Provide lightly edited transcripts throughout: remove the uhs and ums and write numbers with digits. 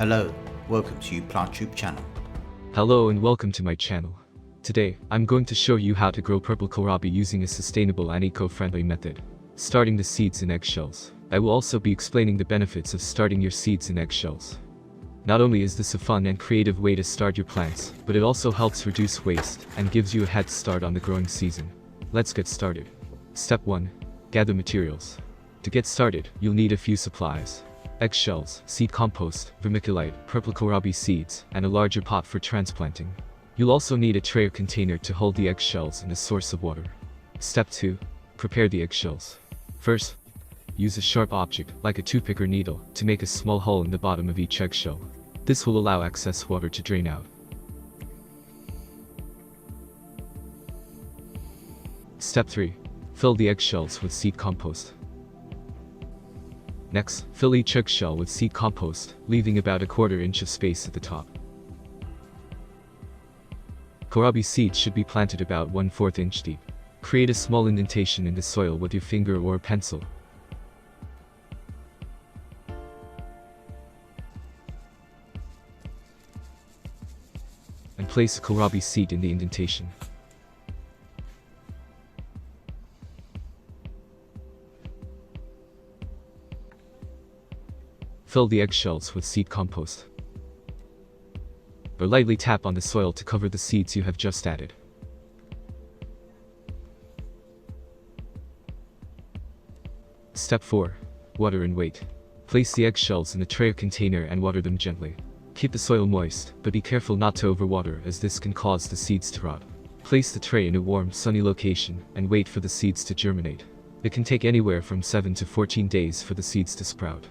Hello, welcome to PlantTube channel. Hello and welcome to my channel. Today, I'm going to show you how to grow purple kohlrabi using a sustainable and eco-friendly method. Starting the seeds in eggshells. I will also be explaining the benefits of starting your seeds in eggshells. Not only is this a fun and creative way to start your plants, but it also helps reduce waste and gives you a head start on the growing season. Let's get started. Step 1. Gather materials. To get started, you'll need a few supplies. Eggshells, seed compost, vermiculite, purple kohlrabi seeds, and a larger pot for transplanting. You'll also need a tray or container to hold the eggshells and a source of water. Step 2. Prepare the eggshells. First, use a sharp object, like a toothpick or needle, to make a small hole in the bottom of each eggshell. This will allow excess water to drain out. Step 3. Fill the eggshells with seed compost. Next, fill each eggshell with seed compost, leaving about a quarter inch of space at the top. Kohlrabi seeds should be planted about 1/4 inch deep. Create a small indentation in the soil with your finger or a pencil. And place a kohlrabi seed in the indentation. Fill the eggshells with seed compost. Or lightly tap on the soil to cover the seeds you have just added. Step 4. Water and wait. Place the eggshells in a tray or container and water them gently. Keep the soil moist, but be careful not to overwater as this can cause the seeds to rot. Place the tray in a warm, sunny location and wait for the seeds to germinate. It can take anywhere from 7 to 14 days for the seeds to sprout.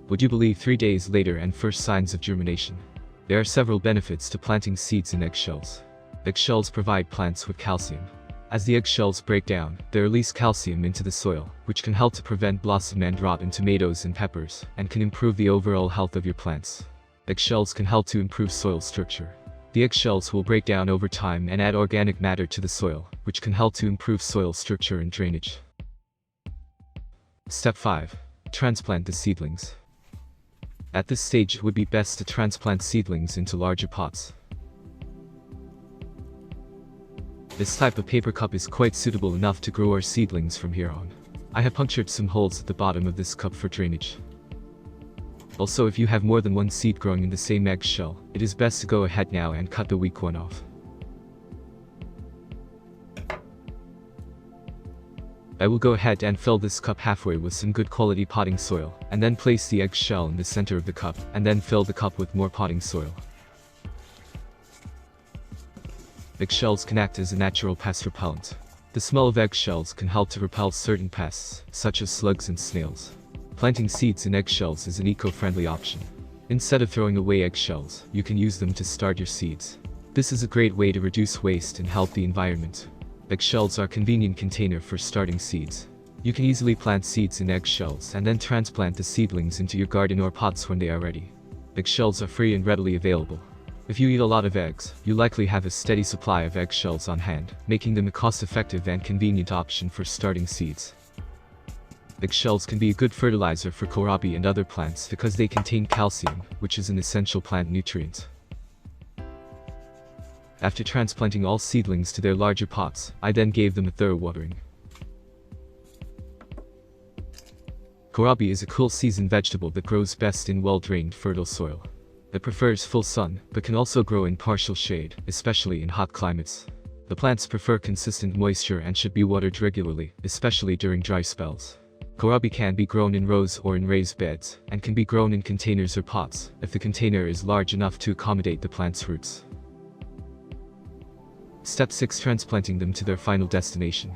Would you believe 3 days later and first signs of germination? There are several benefits to planting seeds in eggshells. Eggshells provide plants with calcium. As the eggshells break down, they release calcium into the soil, which can help to prevent blossom and rot in tomatoes and peppers, and can improve the overall health of your plants. Eggshells can help to improve soil structure. The eggshells will break down over time and add organic matter to the soil, which can help to improve soil structure and drainage. Step 5. Transplant the seedlings. At this stage, it would be best to transplant seedlings into larger pots. This type of paper cup is quite suitable enough to grow our seedlings from here on. I have punctured some holes at the bottom of this cup for drainage. Also, if you have more than one seed growing in the same eggshell, it is best to go ahead now and cut the weak one off. I will go ahead and fill this cup halfway with some good quality potting soil, and then place the eggshell in the center of the cup, and then fill the cup with more potting soil. Eggshells can act as a natural pest repellent. The smell of eggshells can help to repel certain pests, such as slugs and snails. Planting seeds in eggshells is an eco-friendly option. Instead of throwing away eggshells, you can use them to start your seeds. This is a great way to reduce waste and help the environment. Eggshells are a convenient container for starting seeds. You can easily plant seeds in eggshells and then transplant the seedlings into your garden or pots when they are ready. Eggshells are free and readily available. If you eat a lot of eggs, you likely have a steady supply of eggshells on hand, making them a cost-effective and convenient option for starting seeds. Eggshells can be a good fertilizer for kohlrabi and other plants because they contain calcium, which is an essential plant nutrient. After transplanting all seedlings to their larger pots, I then gave them a thorough watering. Kohlrabi is a cool season vegetable that grows best in well-drained, fertile soil. It prefers full sun, but can also grow in partial shade, especially in hot climates. The plants prefer consistent moisture and should be watered regularly, especially during dry spells. Kohlrabi can be grown in rows or in raised beds, and can be grown in containers or pots, if the container is large enough to accommodate the plant's roots. Step 6. Transplanting them to their final destination.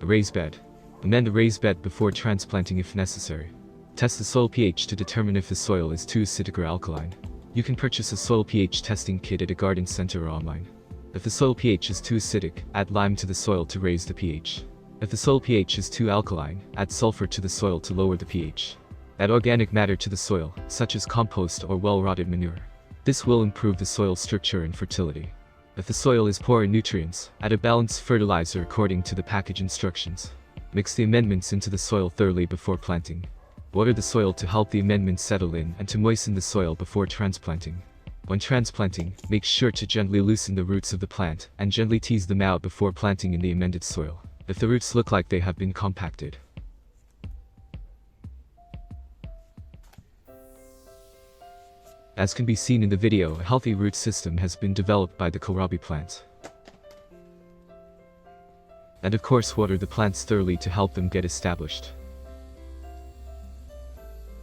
A raised bed. Amend a raised bed before transplanting if necessary. Test the soil pH to determine if the soil is too acidic or alkaline. You can purchase a soil pH testing kit at a garden center or online. If the soil pH is too acidic, add lime to the soil to raise the pH. If the soil pH is too alkaline, add sulfur to the soil to lower the pH. Add organic matter to the soil, such as compost or well-rotted manure. This will improve the soil structure and fertility. If the soil is poor in nutrients, add a balanced fertilizer according to the package instructions. Mix the amendments into the soil thoroughly before planting. Water the soil to help the amendments settle in and to moisten the soil before transplanting. When transplanting, make sure to gently loosen the roots of the plant and gently tease them out before planting in the amended soil, if the roots look like they have been compacted. As can be seen in the video, a healthy root system has been developed by the kohlrabi plant. And of course, water the plants thoroughly to help them get established.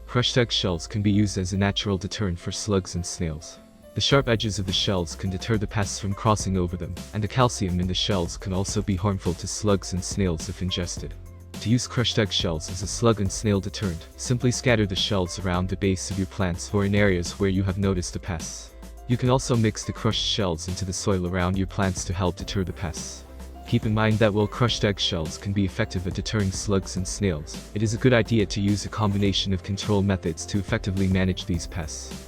Crushed eggshells can be used as a natural deterrent for slugs and snails. The sharp edges of the shells can deter the pests from crossing over them, and the calcium in the shells can also be harmful to slugs and snails if ingested. To use crushed eggshells as a slug and snail deterrent, simply scatter the shells around the base of your plants or in areas where you have noticed the pests. You can also mix the crushed shells into the soil around your plants to help deter the pests. Keep in mind that while crushed eggshells can be effective at deterring slugs and snails, it is a good idea to use a combination of control methods to effectively manage these pests.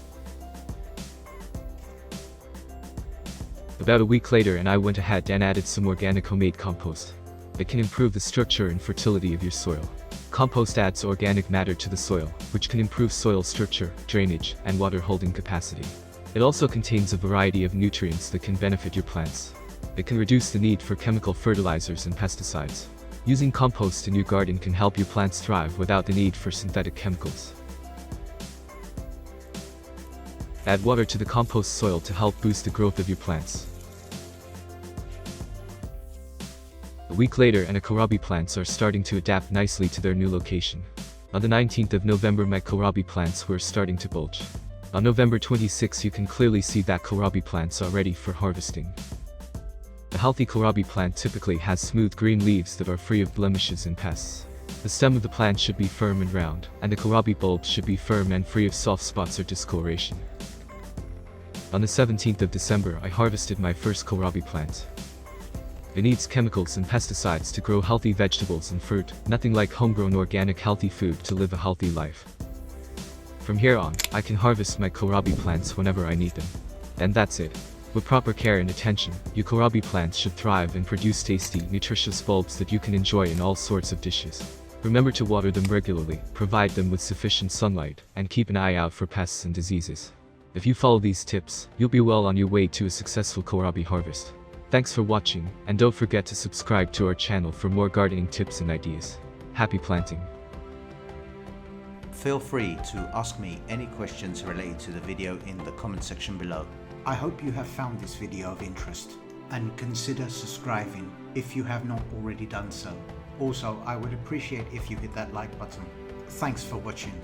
About a week later, and I went ahead and added some organic homemade compost. It can improve the structure and fertility of your soil. Compost adds organic matter to the soil, which can improve soil structure, drainage, and water holding capacity. It also contains a variety of nutrients that can benefit your plants. It can reduce the need for chemical fertilizers and pesticides. Using compost in your garden can help your plants thrive without the need for synthetic chemicals. Add water to the compost soil to help boost the growth of your plants. A week later, and the kohlrabi plants are starting to adapt nicely to their new location. On the 19th of November, my kohlrabi plants were starting to bulge. On November 26, you can clearly see that kohlrabi plants are ready for harvesting. A healthy kohlrabi plant typically has smooth green leaves that are free of blemishes and pests. The stem of the plant should be firm and round, and the kohlrabi bulbs should be firm and free of soft spots or discoloration. On the 17th of December, I harvested my first kohlrabi plant. It needs chemicals and pesticides to grow healthy vegetables and fruit, nothing like homegrown organic healthy food to live a healthy life. From here on, I can harvest my kohlrabi plants whenever I need them. And that's it. With proper care and attention, your kohlrabi plants should thrive and produce tasty, nutritious bulbs that you can enjoy in all sorts of dishes. Remember to water them regularly, provide them with sufficient sunlight, and keep an eye out for pests and diseases. If you follow these tips, you'll be well on your way to a successful kohlrabi harvest. Thanks for watching, and don't forget to subscribe to our channel for more gardening tips and ideas. Happy planting! Feel free to ask me any questions related to the video in the comment section below. I hope you have found this video of interest, and consider subscribing if you have not already done so. Also, I would appreciate if you hit that like button. Thanks for watching.